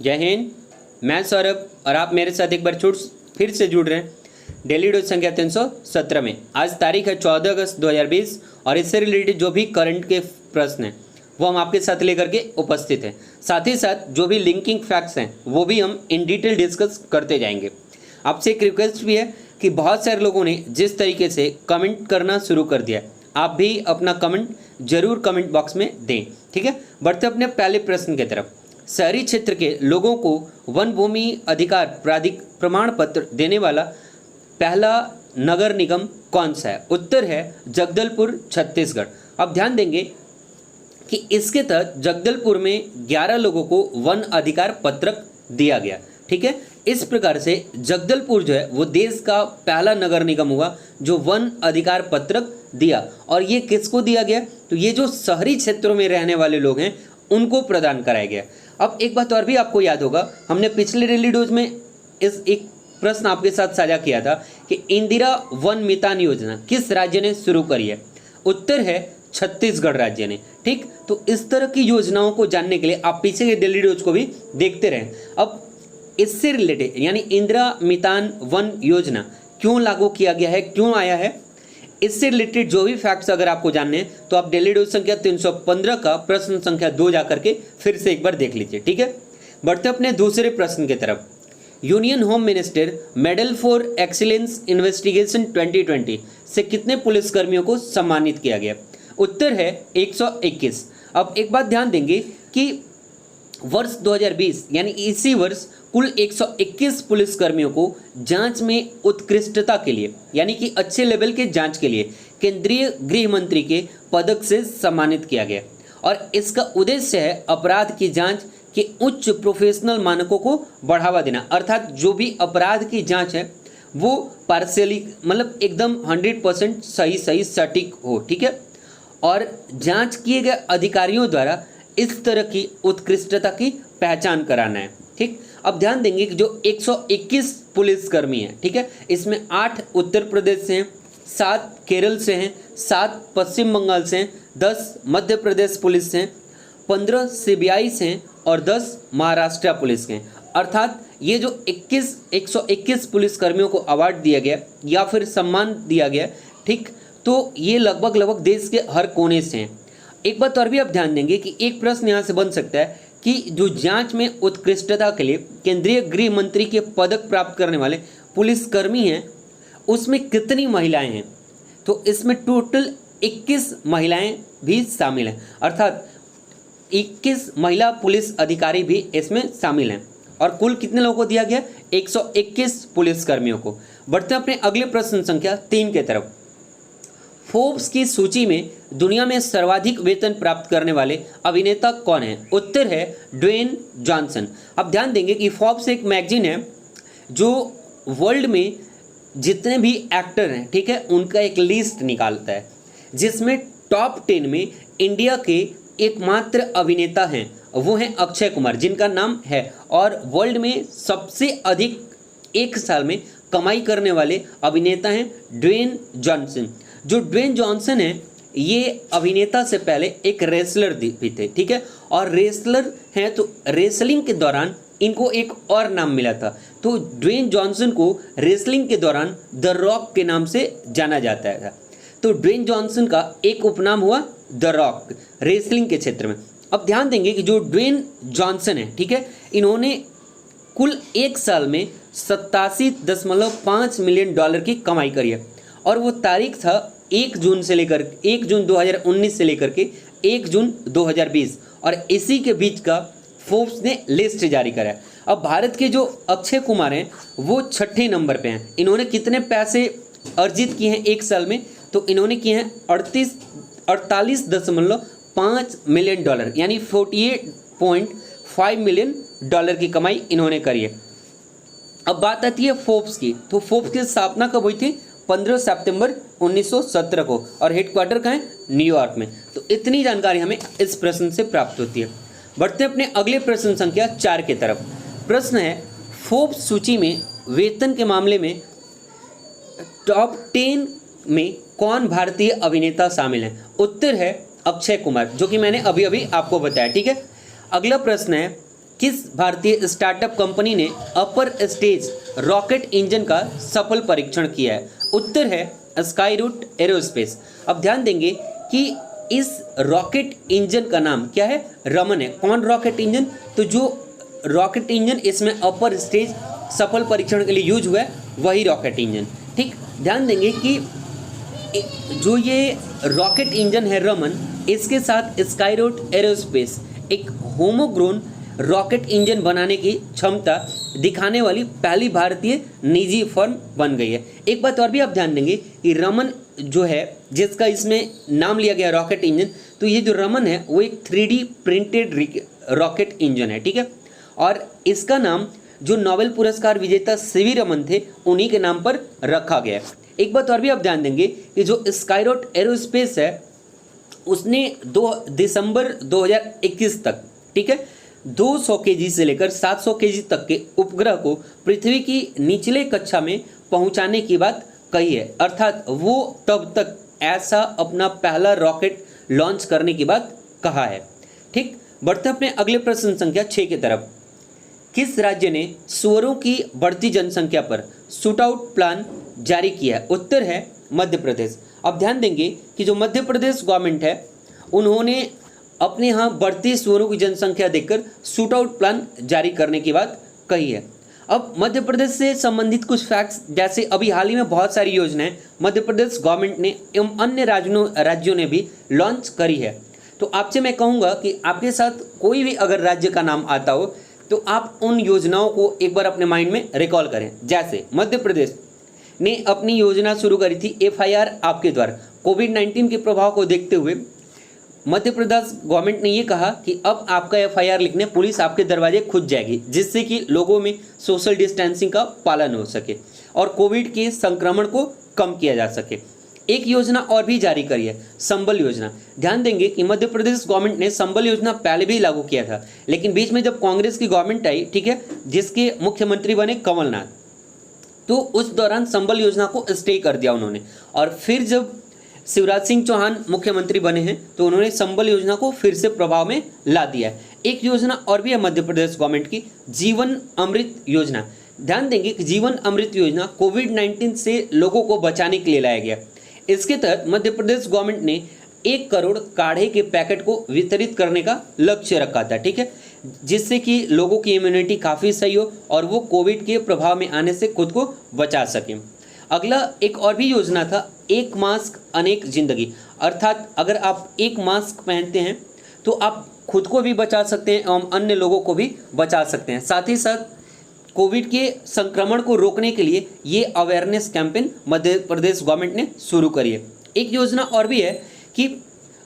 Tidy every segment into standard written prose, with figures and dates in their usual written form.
जय हिंद, मैं सौरभ और आप मेरे साथ एक बार फिर से जुड़ रहे हैं डेली डोज संख्या 317 में। आज तारीख है 14 अगस्त 2020 और इससे रिलेटेड जो भी करंट के प्रश्न हैं वो हम आपके साथ लेकर के उपस्थित हैं। साथ ही साथ जो भी लिंकिंग फैक्ट्स हैं वो भी हम इन डिटेल डिस्कस करते जाएंगे। आपसे एक रिक्वेस्ट भी है कि बहुत सारे लोगों ने जिस तरीके से कमेंट करना शुरू कर दिया है, आप भी अपना कमेंट जरूर कमेंट बॉक्स में दें, ठीक है। बढ़ते अपने पहले प्रश्न की तरफ। शहरी क्षेत्र के लोगों को वन भूमि अधिकार प्रमाण पत्र देने वाला पहला नगर निगम कौन सा है? उत्तर है जगदलपुर, छत्तीसगढ़। अब ध्यान देंगे कि इसके तहत जगदलपुर में 11 लोगों को वन अधिकार पत्रक दिया गया, ठीक है। इस प्रकार से जगदलपुर जो है वो देश का पहला नगर निगम हुआ जो वन अधिकार पत्रक दिया। और ये किसको दिया गया? तो ये जो शहरी क्षेत्रों में रहने वाले लोग हैं उनको प्रदान कराया गया। अब एक बात और भी आपको याद होगा, हमने पिछले डेली डोज में एक प्रश्न आपके साथ साझा किया था कि इंदिरा वन मितान योजना किस राज्य ने शुरू करी है? उत्तर है छत्तीसगढ़ राज्य ने, ठीक। तो इस तरह की योजनाओं को जानने के लिए आप पीछे के डेली डोज को भी देखते रहें। अब इससे रिलेटेड यानी इंदिरा मितान वन योजना क्यों लागू किया गया है, क्यों आया है, इससे रिलेटेड जो भी फैक्ट्स अगर आपको जानने हैं तो आप डेली डोज संख्या 315 का प्रश्न संख्या 2 जाकर के फिर से एक बार देख लीजिए, ठीक है। बढ़ते अपने दूसरे प्रश्न की तरफ। Union home minister medal for excellence investigation 2020 से कितने पुलिसकर्मियों को सम्मानित किया गया? उत्तर है 121। अब एक बात ध्यान देंगे कि वर्ष 2020 यानी इसी वर्ष कुल 121 पुलिसकर्मियों को जांच में उत्कृष्टता के लिए यानी कि अच्छे लेवल के जांच के लिए केंद्रीय गृह मंत्री के पदक से सम्मानित किया गया। और इसका उद्देश्य है अपराध की जांच के उच्च प्रोफेशनल मानकों को बढ़ावा देना, अर्थात जो भी अपराध की जांच है वो पार्शियली मतलब एकदम 100% सही सटीक हो, ठीक है। और जांच किए गए अधिकारियों द्वारा इस तरह की उत्कृष्टता की पहचान कराना है, ठीक। अब ध्यान देंगे कि जो 121 पुलिसकर्मी हैं, ठीक है, इसमें 8 उत्तर प्रदेश से हैं, 7 केरल से हैं, 7 पश्चिम बंगाल से हैं, 10 मध्य प्रदेश पुलिस से हैं, 15 सीबीआई से हैं और 10 महाराष्ट्र पुलिस के हैं। अर्थात ये जो 121 पुलिसकर्मियों को अवार्ड दिया गया या फिर सम्मान दिया गया, ठीक, तो ये लगभग देश के हर कोने से हैं। एक बात और भी आप ध्यान देंगे कि एक प्रश्न यहाँ से बन सकता है कि जो जांच में उत्कृष्टता के लिए केंद्रीय गृह मंत्री के पदक प्राप्त करने वाले पुलिसकर्मी हैं उसमें कितनी महिलाएं हैं? तो इसमें टोटल 21 महिलाएं भी शामिल हैं, अर्थात 21 महिला पुलिस अधिकारी भी इसमें शामिल हैं। और कुल कितने लोगों को दिया गया? 121 पुलिसकर्मियों को। बढ़ते हैं अपने अगले प्रश्न संख्या 3 की तरफ। फोर्ब्स की सूची में दुनिया में सर्वाधिक वेतन प्राप्त करने वाले अभिनेता कौन है? उत्तर है ड्वेन जॉनसन। अब ध्यान देंगे कि फोर्ब्स एक मैगजीन है जो वर्ल्ड में जितने भी एक्टर हैं, ठीक है, उनका एक लिस्ट निकालता है जिसमें टॉप 10 में इंडिया के एकमात्र अभिनेता हैं वो हैं अक्षय कुमार, जिनका नाम है, और वर्ल्ड में सबसे अधिक एक साल में कमाई करने वाले अभिनेता हैं ड्वेन जॉनसन। जो ड्वेन जॉनसन है ये अभिनेता से पहले एक रेसलर भी थे, ठीक है, और रेसलर हैं तो रेसलिंग के दौरान इनको एक और नाम मिला था। तो ड्वेन जॉनसन को रेसलिंग के दौरान द रॉक के नाम से जाना जाता है। तो ड्वेन जॉनसन का एक उपनाम हुआ द रॉक रेसलिंग के क्षेत्र में। अब ध्यान देंगे कि जो ड्वेन जॉनसन है, ठीक है, इन्होंने कुल एक साल में 87.5 मिलियन डॉलर की कमाई करी है और वो तारीख था 1 जून 2019 से लेकर के 1 जून 2020 और इसी के बीच का फोर्ब्स ने लिस्ट जारी करा है। अब भारत के जो अक्षय कुमार हैं वो 6ठे नंबर पे हैं। इन्होंने कितने पैसे अर्जित किए हैं एक साल में? तो इन्होंने किए हैं 48.5 मिलियन डॉलर यानी 48.5 मिलियन डॉलर की कमाई इन्होंने करी है। अब बात आती है फोर्ब्स की। तो फोर्ब्स की स्थापना कब हुई थी? 15 सितंबर 1917 को और हेडक्वार्टर कहाँ है? न्यूयॉर्क में। तो इतनी जानकारी हमें इस प्रश्न से प्राप्त होती है। बढ़ते हैं अपने अगले प्रश्न संख्या 4 की तरफ। प्रश्न है फोर्ब्स सूची में वेतन के मामले में टॉप 10 में कौन भारतीय अभिनेता शामिल है? उत्तर है अक्षय कुमार, जो कि मैंने अभी अभी आपको बताया, ठीक है। अगला प्रश्न है किस भारतीय स्टार्टअप कंपनी ने अपर स्टेज रॉकेट इंजन का सफल परीक्षण किया है? उत्तर है स्काई रूट एरोस्पेस। अब ध्यान देंगे कि इस रॉकेट इंजन का नाम क्या है? रमन है। कौन रॉकेट इंजन? तो जो रॉकेट इंजन इसमें अपर स्टेज सफल परीक्षण के लिए यूज हुआ है वही रॉकेट इंजन। ठीक, ध्यान देंगे कि जो ये रॉकेट इंजन है रमन, इसके साथ स्काई रूट एरोस्पेस एक होमोग्रोन रॉकेट इंजन बनाने की क्षमता दिखाने वाली पहली भारतीय निजी फर्म बन गई है। एक बात और भी आप ध्यान देंगे कि रमन जो है, जिसका इसमें नाम लिया गया रॉकेट इंजन, तो ये जो रमन है वो एक 3D प्रिंटेड रॉकेट इंजन है। ठीक है, और इसका नाम जो नोबेल पुरस्कार विजेता सीवी रमन थे उन्हीं के नाम पर रखा गया है। एक बात और भी आप ध्यान देंगे कि जो स्काई रूट एरोस्पेस है उसने 2 दिसंबर 2021 तक, ठीक है, 200 केजी से लेकर 700 केजी तक के उपग्रह को पृथ्वी की निचले कक्षा में पहुंचाने की बात कही है। अर्थात वो तब तक ऐसा अपना पहला रॉकेट लॉन्च करने की बात कहा है। ठीक, बढ़ते अपने अगले प्रश्न संख्या 6 की तरफ। किस राज्य ने सुअरों की बढ़ती जनसंख्या पर शूट आउट प्लान जारी किया है? उत्तर है मध्य प्रदेश। अब ध्यान देंगे कि जो मध्य प्रदेश गवर्नमेंट है उन्होंने अपने यहाँ बढ़ती सुअरों की जनसंख्या देखकर शूट आउट प्लान जारी करने की बात कही है। अब मध्य प्रदेश से संबंधित कुछ फैक्ट्स, जैसे अभी हाल ही में बहुत सारी योजनाएं मध्य प्रदेश गवर्नमेंट ने एवं अन्य राज्यों ने भी लॉन्च करी है। तो आपसे मैं कहूँगा कि आपके साथ कोई भी अगर राज्य का नाम आता हो तो आप उन योजनाओं को एक बार अपने माइंड में रिकॉल करें। जैसे मध्य प्रदेश ने अपनी योजना शुरू करी थी FIR आपके द्वारा। कोविड-19 के प्रभाव को देखते हुए मध्य प्रदेश गवर्नमेंट ने ये कहा कि अब आपका FIR लिखने पुलिस आपके दरवाजे खुद जाएगी, जिससे कि लोगों में सोशल डिस्टेंसिंग का पालन हो सके और कोविड के संक्रमण को कम किया जा सके। एक योजना और भी जारी करी है, संबल योजना। ध्यान देंगे कि मध्य प्रदेश गवर्नमेंट ने संबल योजना पहले भी लागू किया था, लेकिन बीच में जब कांग्रेस की गवर्नमेंट आई, ठीक है, जिसके मुख्यमंत्री बने कमलनाथ, तो उस दौरान संबल योजना को स्टे कर दिया उन्होंने। और फिर जब शिवराज सिंह चौहान मुख्यमंत्री बने हैं तो उन्होंने संबल योजना को फिर से प्रभाव में ला दिया है। एक योजना और भी है मध्य प्रदेश गवर्नमेंट की, जीवन अमृत योजना। ध्यान देंगे कि जीवन अमृत योजना कोविड-19 से लोगों को बचाने के लिए लाया गया। इसके तहत मध्य प्रदेश गवर्नमेंट ने 1 करोड़ काढ़े के पैकेट को वितरित करने का लक्ष्य रखा था। ठीक है, जिससे कि लोगों की इम्यूनिटी काफ़ी सही हो और वो कोविड के प्रभाव में आने से खुद को बचा सकें। अगला एक और भी योजना था, एक मास्क अनेक जिंदगी। अर्थात अगर आप एक मास्क पहनते हैं तो आप खुद को भी बचा सकते हैं एवं अन्य लोगों को भी बचा सकते हैं। साथ ही साथ कोविड के संक्रमण को रोकने के लिए ये awareness campaign Madhya Pradesh government ने शुरू करी है। एक योजना और भी है कि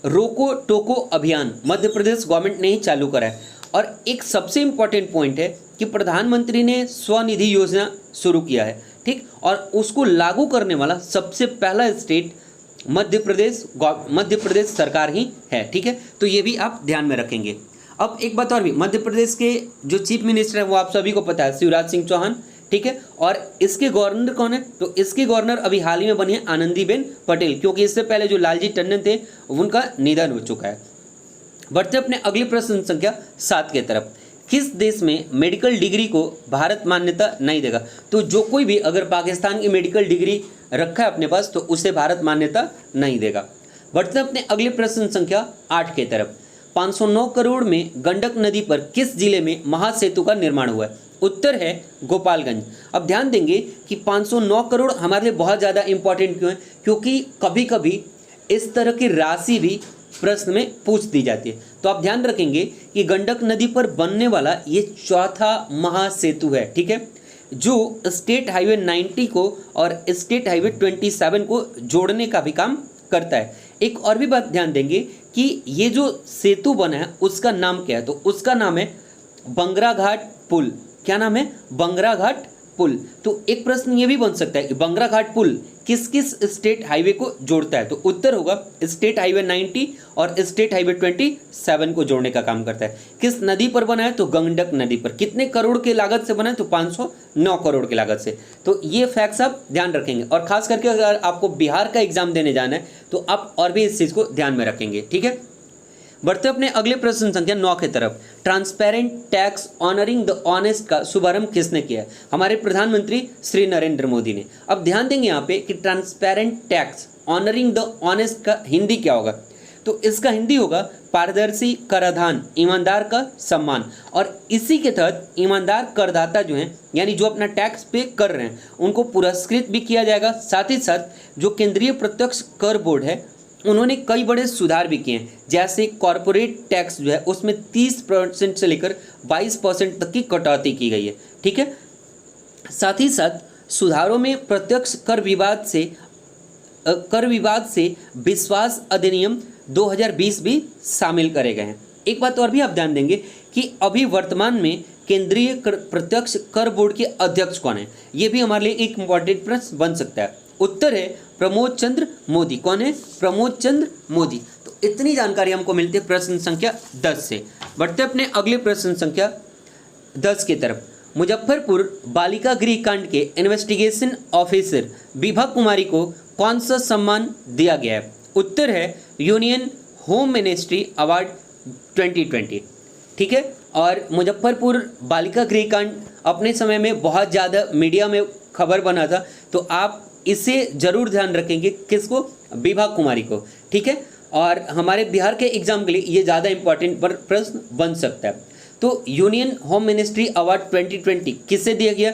रोको टोको अभियान मध्य प्रदेश गवर्नमेंट ने ही चालू करा है। और एक सबसे इम्पॉर्टेंट पॉइंट है कि प्रधानमंत्री ने स्वनिधि योजना शुरू किया है। ठीक, और उसको लागू करने वाला सबसे पहला स्टेट मध्य प्रदेश सरकार ही है। ठीक है, तो ये भी आप ध्यान में रखेंगे। अब एक बात और भी, मध्य प्रदेश के जो चीफ मिनिस्टर है वो आप सभी को पता है, शिवराज सिंह चौहान। ठीक है, और इसके गवर्नर कौन है? तो इसके गवर्नर अभी हाल ही में बनी है आनंदीबेन पटेल, क्योंकि इससे पहले जो लालजी टंडन थे उनका निधन हो चुका है। बढ़ते अपने अगले प्रश्न संख्या 7 की तरफ। किस देश में मेडिकल डिग्री को भारत मान्यता नहीं देगा? तो जो कोई भी अगर पाकिस्तान की मेडिकल डिग्री रखा है अपने पास तो उसे भारत मान्यता नहीं देगा। बढ़ते अपने अगले प्रश्न संख्या 8 की तरफ। 509 करोड़ में गंडक नदी पर किस जिले में महासेतु का निर्माण हुआ है? उत्तर है गोपालगंज। अब ध्यान देंगे कि 509 करोड़ हमारे लिए बहुत ज़्यादा इंपॉर्टेंट क्यों है? क्योंकि कभी कभी इस तरह की राशि भी प्रश्न में पूछ दी जाती है। तो आप ध्यान रखेंगे कि गंडक नदी पर बनने वाला ये चौथा महासेतु है। ठीक है, जो स्टेट हाईवे 90 को और स्टेट हाईवे 27 को जोड़ने का भी काम करता है। एक और भी बात ध्यान देंगे कि ये जो सेतु बना है उसका नाम क्या है? तो उसका नाम है बंगरा घाट पुल। क्या नाम है? बंगरा घाट पुल। तो एक प्रश्न ये भी बन सकता है कि बंगरा घाट पुल किस किस स्टेट हाईवे को जोड़ता है? तो उत्तर होगा स्टेट हाईवे 90 और स्टेट हाईवे 27 को जोड़ने का काम करता है। किस नदी पर बना है? तो गंडक नदी पर। कितने करोड़ की लागत से बना है? तो 509 करोड़ की लागत से। तो ये फैक्ट्स आप ध्यान रखेंगे और खास करके अगर आपको बिहार का एग्जाम देने जाना है तो आप और भी इस चीज़ को ध्यान में रखेंगे। ठीक है, बढ़ते अपने अगले प्रश्न संख्या 9 की तरफ। Transparent tax honouring the honest का शुभारंभ किसने किया है? हमारे प्रधानमंत्री श्री नरेंद्र मोदी ने। अब ध्यान देंगे यहाँ पे कि transparent tax honouring the honest का हिंदी क्या होगा? तो इसका हिंदी होगा पारदर्शी कराधान, ईमानदार का सम्मान। और इसी के तहत ईमानदार करदाता जो हैं, यानी जो अपना टैक्स पे कर रहे हैं, उनको पुरस्कृत भी किया जाएगा। साथ ही साथ जो केंद्रीय प्रत्यक्ष कर बोर्ड है, उन्होंने कई बड़े सुधार भी किए हैं, जैसे कॉरपोरेट टैक्स जो है उसमें 30% से लेकर 22% तक की कटौती की गई है। ठीक है, साथ ही साथ सुधारों में प्रत्यक्ष कर विवाद से विश्वास अधिनियम 2020 भी शामिल करे गए हैं। एक बात और भी आप ध्यान देंगे कि अभी वर्तमान में केंद्रीय प्रत्यक्ष कर बोर्ड के अध्यक्ष कौन है? ये भी हमारे लिए एक इम्पॉर्टेंट प्रश्न बन सकता है। उत्तर है प्रमोद चंद्र मोदी। कौन है? प्रमोद चंद्र मोदी। तो इतनी जानकारी हमको मिलती है प्रश्न संख्या 10 से। बढ़ते अपने अगले प्रश्न संख्या 10 की तरफ। मुजफ्फरपुर बालिका गृह कांड के इन्वेस्टिगेशन ऑफिसर विभा कुमारी को कौन सा सम्मान दिया गया है? उत्तर है यूनियन होम मिनिस्ट्री अवार्ड 2020। ठीक है, और मुजफ्फरपुर बालिका गृह कांड अपने समय में बहुत ज़्यादा मीडिया में खबर बना था, तो आप इसे जरूर ध्यान रखेंगे। किसको? विभा कुमारी को। ठीक है, और हमारे बिहार के एग्जाम के लिए ये ज़्यादा इंपॉर्टेंट प्रश्न बन सकता है। तो यूनियन होम मिनिस्ट्री अवार्ड 2020 किससे दिया गया?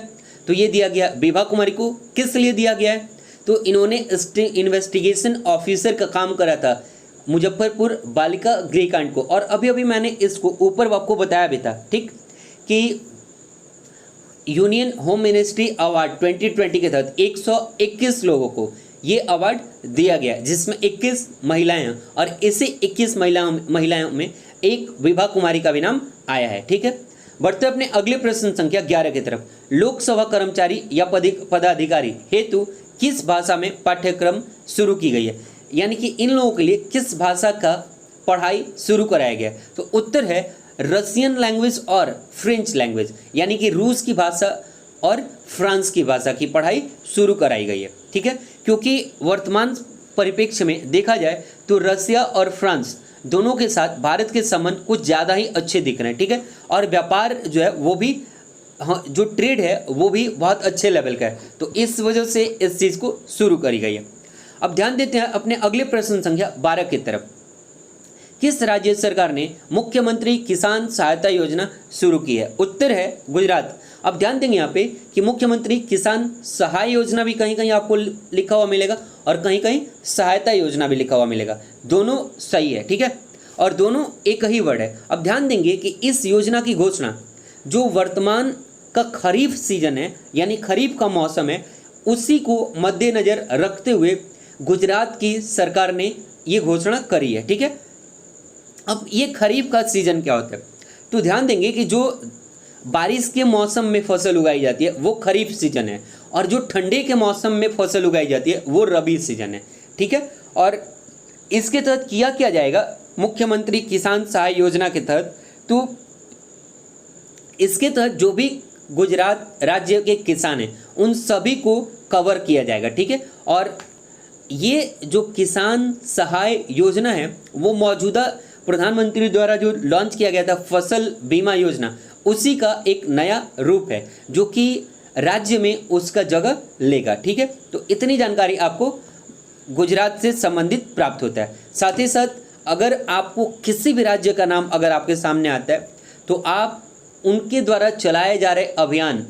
तो ये दिया गया विभा कुमारी को। किस लिए दिया गया है? तो इन्होंने इन्वेस्टिगेशन ऑफिसर का काम करा था मुजफ्फरपुर बालिका गृह कांड को। और अभी अभी मैंने इसको ऊपर आपको बताया भी था, ठीक, कि यूनियन होम मिनिस्ट्री अवार्ड 2020 के तहत 121 लोगों को ये अवार्ड दिया गया, जिसमें 21 महिलाएं हैं, और इसी 21 महिलाओं में एक विभा कुमारी का भी नाम आया है। ठीक है, बढ़ते अपने अगले प्रश्न संख्या 11 की तरफ। लोकसभा कर्मचारी या पदाधिकारी हेतु किस भाषा में पाठ्यक्रम शुरू की गई है? यानी कि इन लोगों के लिए किस भाषा का पढ़ाई शुरू कराया गया? तो उत्तर है रशियन लैंग्वेज और फ्रेंच लैंग्वेज, यानी कि रूस की भाषा और फ्रांस की भाषा की पढ़ाई शुरू कराई गई है। ठीक है, क्योंकि वर्तमान परिप्रेक्ष्य में देखा जाए तो रशिया और फ्रांस दोनों के साथ भारत के संबंध कुछ ज़्यादा ही अच्छे दिख रहे हैं। ठीक है, और व्यापार जो है वो भी, हाँ, जो ट्रेड है वो भी बहुत अच्छे लेवल का है, तो इस वजह से इस चीज़ को शुरू करी गई है। अब ध्यान देते हैं अपने अगले प्रश्न संख्या 12 की तरफ। किस राज्य सरकार ने मुख्यमंत्री किसान सहायता योजना शुरू की है? उत्तर है गुजरात। अब ध्यान देंगे यहाँ पे कि मुख्यमंत्री किसान सहाय योजना भी कहीं कहीं आपको लिखा हुआ मिलेगा और कहीं कहीं सहायता योजना भी लिखा हुआ मिलेगा। दोनों सही है, ठीक है, और दोनों एक ही वर्ड है। अब ध्यान देंगे कि इस योजना की घोषणा जो वर्तमान का खरीफ सीजन है, यानी खरीफ का मौसम है, उसी को मद्देनजर रखते हुए गुजरात की सरकार ने ये घोषणा करी है। ठीक है, अब ये खरीफ का सीजन क्या होता है? तो ध्यान देंगे कि जो बारिश के मौसम में फसल उगाई जाती है वो खरीफ सीजन है, और जो ठंडे के मौसम में फसल उगाई जाती है वो रबी सीजन है। ठीक है, और इसके तहत किया क्या जाएगा मुख्यमंत्री किसान सहाय योजना के तहत? तो इसके तहत जो भी गुजरात राज्य के किसान हैं उन सभी को कवर किया जाएगा। ठीक है, और ये जो किसान सहाय योजना है वो मौजूदा प्रधानमंत्री द्वारा जो लॉन्च किया गया था फसल बीमा योजना, उसी का एक नया रूप है जो कि राज्य में उसका जगह लेगा। ठीक है, तो इतनी जानकारी आपको गुजरात से संबंधित प्राप्त होता है। साथ ही साथ अगर आपको किसी भी राज्य का नाम अगर आपके सामने आता है तो आप उनके द्वारा चलाए जा रहे अभियान,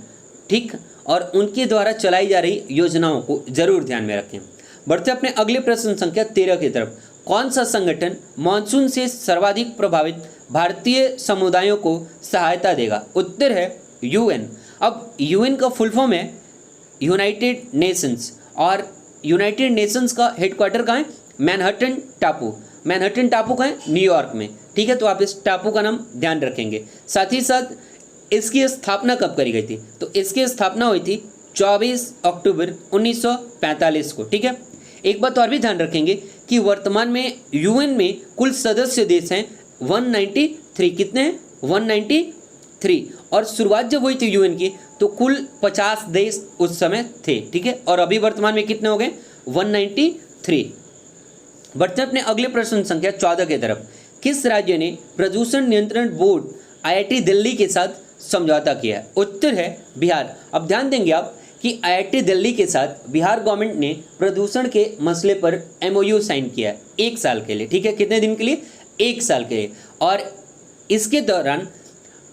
ठीक, और उनके द्वारा चलाई जा रही योजनाओं को जरूर ध्यान में रखें। बढ़ते अपने अगले प्रश्न संख्या 13 की तरफ। कौन सा संगठन मानसून से सर्वाधिक प्रभावित भारतीय समुदायों को सहायता देगा? उत्तर है यूएन। अब यूएन का फुल फॉर्म है यूनाइटेड नेशंस, और यूनाइटेड नेशंस का हेडक्वार्टर कहाँ है? मैनहट्टन टापू। मैनहट्टन टापू कहाँ है? न्यूयॉर्क में। ठीक है, तो आप इस टापू का नाम ध्यान रखेंगे। साथ ही साथ इसकी स्थापना कब करी गई थी? तो इसकी स्थापना हुई थी 24 अक्टूबर 1945 को। ठीक है, एक बात और भी ध्यान रखेंगे कि वर्तमान में यूएन में कुल सदस्य देश हैं 193। कितने हैं? 193। और शुरुआत जब हुई थी यूएन की तो कुल 50 देश उस समय थे। ठीक है, और अभी वर्तमान में कितने हो गए? 193। बढ़ते अपने अगले प्रश्न संख्या 14 की तरफ। किस राज्य ने प्रदूषण नियंत्रण बोर्ड आईआईटी दिल्ली के साथ समझौता किया है? उत्तर है बिहार। अब ध्यान देंगे आप कि आईआईटी दिल्ली के साथ बिहार गवर्नमेंट ने प्रदूषण के मसले पर एमओयू साइन किया है 1 साल के लिए, ठीक है। कितने दिन के लिए? 1 साल के लिए। और इसके दौरान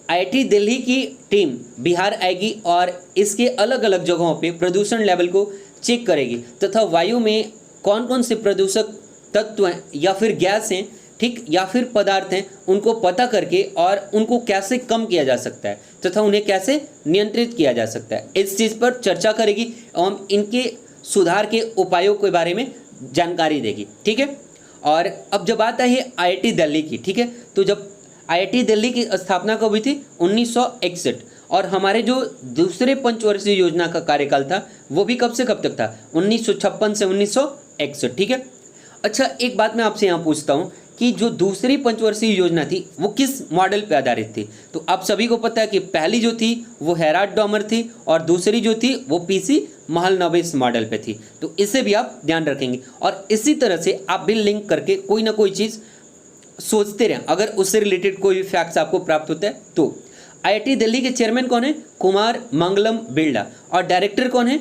आईआईटी दिल्ली की टीम बिहार आएगी और इसके अलग अलग जगहों पे प्रदूषण लेवल को चेक करेगी तथा वायु में कौन कौन से प्रदूषक तत्व हैं या फिर गैस हैं, ठीक, या फिर पदार्थ हैं, उनको पता करके और उनको कैसे कम किया जा सकता है तथा उन्हें कैसे नियंत्रित किया जा सकता है, इस चीज़ पर चर्चा करेगी एवं इनके सुधार के उपायों के बारे में जानकारी देगी, ठीक है। और अब जब बात है आईआईटी दिल्ली की, ठीक है, तो जब आईआईटी दिल्ली की स्थापना कब हुई थी? 1961। और हमारे जो दूसरे पंचवर्षीय योजना का कार्यकाल था वो भी कब से कब तक था? 1956 से 1961, ठीक है। अच्छा, एक बात मैं आपसे यहाँ पूछता हूँ कि जो दूसरी पंचवर्षीय योजना थी वो किस मॉडल पे आधारित थी? तो आप सभी को पता है कि पहली जो थी वो हेराल्ड डॉमर थी और दूसरी जो थी वो पीसी महलनोबिस मॉडल पे थी। तो इसे भी आप ध्यान रखेंगे और इसी तरह से आप भी लिंक करके कोई ना कोई चीज़ सोचते रहें अगर उससे रिलेटेड कोई भी फैक्ट्स आपको प्राप्त होता है तो। आईआईटी दिल्ली के चेयरमैन कौन है? कुमार मंगलम बिरला। और डायरेक्टर कौन है?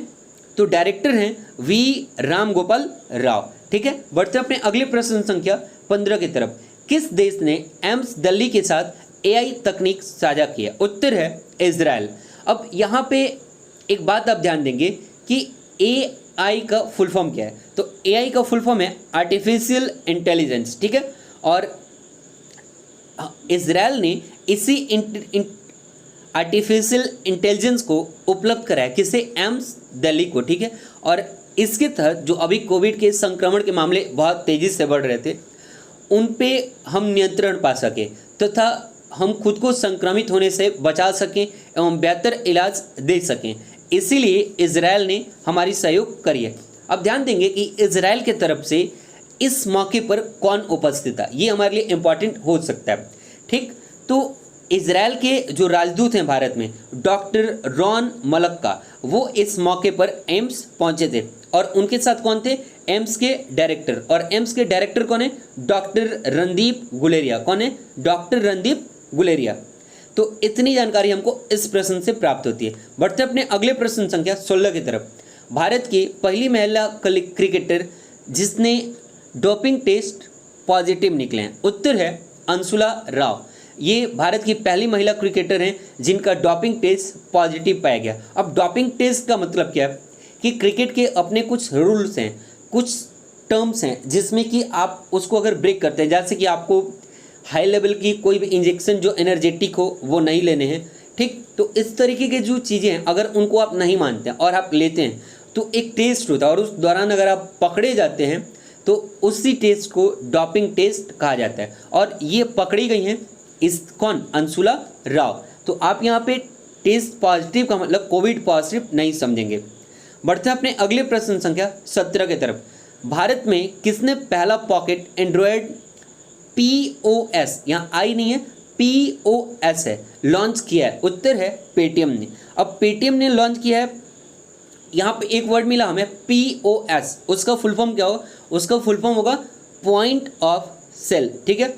तो डायरेक्टर हैं वी राम गोपाल राव, ठीक है। बढ़ते अपने अगले प्रश्न संख्या 15 की तरफ। किस देश ने एम्स दिल्ली के साथ एआई तकनीक साझा किया? उत्तर है इजराइल। अब यहाँ पे एक बात आप ध्यान देंगे कि एआई का फुल फॉर्म क्या है? तो एआई का फुल फॉर्म है आर्टिफिशियल इंटेलिजेंस, ठीक है। और इजराइल ने इसी आर्टिफिशियल इंटेलिजेंस को उपलब्ध कराया किसे? एम्स दिल्ली को, ठीक है। और इसके तहत जो अभी कोविड के संक्रमण के मामले बहुत तेज़ी से बढ़ रहे थे उन पे हम नियंत्रण पा सकें तथा हम खुद को संक्रमित होने से बचा सकें एवं बेहतर इलाज दे सकें, इसीलिए इजराइल ने हमारी सहयोग करी है। अब ध्यान देंगे कि इजराइल के तरफ से इस मौके पर कौन उपस्थित था, ये हमारे लिए इम्पॉर्टेंट हो सकता है, ठीक। तो इजराइल के जो राजदूत हैं भारत में, डॉक्टर रॉन मलक्का, वो इस मौके पर एम्स पहुंचे थे और उनके साथ कौन थे? एम्स के डायरेक्टर। और एम्स के डायरेक्टर कौन है? डॉक्टर रणदीप गुलेरिया। कौन है? डॉक्टर रणदीप गुलेरिया। तो इतनी जानकारी हमको इस प्रश्न से प्राप्त होती है। बढ़ते अपने अगले प्रश्न संख्या 16 की तरफ। भारत की पहली महिला क्रिकेटर जिसने डोपिंग टेस्ट पॉजिटिव निकले हैं? उत्तर है अंशुला राव। ये भारत की पहली महिला क्रिकेटर हैं जिनका डोपिंग टेस्ट पॉजिटिव पाया गया। अब डोपिंग टेस्ट का मतलब क्या है कि क्रिकेट के अपने कुछ रूल्स हैं, कुछ टर्म्स हैं जिसमें कि आप उसको अगर ब्रेक करते हैं, जैसे कि आपको हाई लेवल की कोई भी इंजेक्शन जो एनर्जेटिक हो वो नहीं लेने हैं, ठीक। तो इस तरीके की जो चीज़ें हैं अगर उनको आप नहीं मानते हैं और आप लेते हैं तो एक टेस्ट होता है और उस दौरान अगर आप पकड़े जाते हैं तो उसी टेस्ट को डोपिंग टेस्ट कहा जाता है। और ये पकड़ी गई हैं इस कौन? अंशुला राव। तो आप यहाँ पे टेस्ट पॉजिटिव का मतलब कोविड पॉजिटिव नहीं समझेंगे। बढ़ते हैं अपने अगले प्रश्न संख्या 17 की तरफ। भारत में किसने पहला पॉकेट एंड्रॉयड POS, यहाँ आई नहीं है, POS है, लॉन्च किया है? उत्तर है पेटीएम ने। अब पेटीएम ने लॉन्च किया है, यहाँ पे एक वर्ड मिला हमें POS, उसका फुल फॉर्म क्या होगा? उसका फुल फॉर्म होगा पॉइंट ऑफ सेल, ठीक है।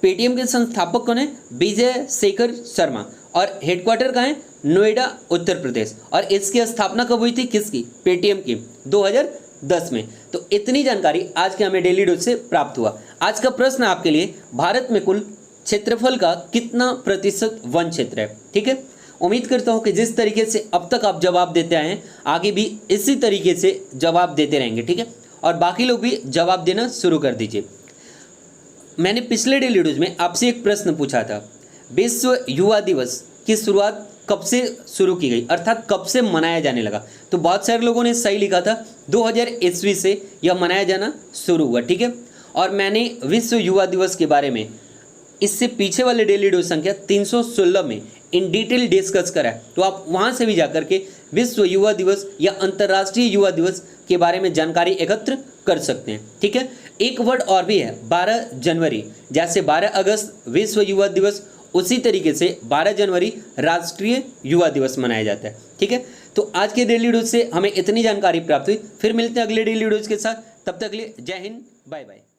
पेटीएम के संस्थापक कौन है? विजय शेखर शर्मा। और हेडक्वार्टर कहाँ है? नोएडा, उत्तर प्रदेश। और इसकी स्थापना कब हुई थी? किसकी? पेटीएम की, 2010 में। तो इतनी जानकारी आज के हमें डेली डोज से प्राप्त हुआ। आज का प्रश्न आपके लिए, भारत में कुल क्षेत्रफल का कितना प्रतिशत वन क्षेत्र है? ठीक है, उम्मीद करता हूँ कि जिस तरीके से अब तक आप जवाब देते आए हैं आगे भी इसी तरीके से जवाब देते रहेंगे, ठीक है। और बाकी लोग भी जवाब देना शुरू कर दीजिए। मैंने पिछले डेली डोज में आपसे एक प्रश्न पूछा था, विश्व युवा दिवस की शुरुआत कब से शुरू की गई, अर्थात कब से मनाया जाने लगा? तो बहुत सारे लोगों ने सही लिखा था, 2000 ईस्वी से यह मनाया जाना शुरू हुआ, ठीक है। और मैंने विश्व युवा दिवस के बारे में इससे पीछे वाले डेली डोज संख्या 316 में इन डिटेल डिस्कस करा है, तो आप वहाँ से भी जाकर के विश्व युवा दिवस या अंतर्राष्ट्रीय युवा दिवस के बारे में जानकारी एकत्र कर सकते हैं, ठीक है। एक वर्ड और भी है, 12 जनवरी। जैसे 12 अगस्त विश्व युवा दिवस, उसी तरीके से 12 जनवरी राष्ट्रीय युवा दिवस मनाया जाता है, ठीक है। तो आज के डेली डोज से हमें इतनी जानकारी प्राप्त हुई। फिर मिलते हैं अगले डेली डोज के साथ, तब तक के लिए जय हिंद, बाय बाय।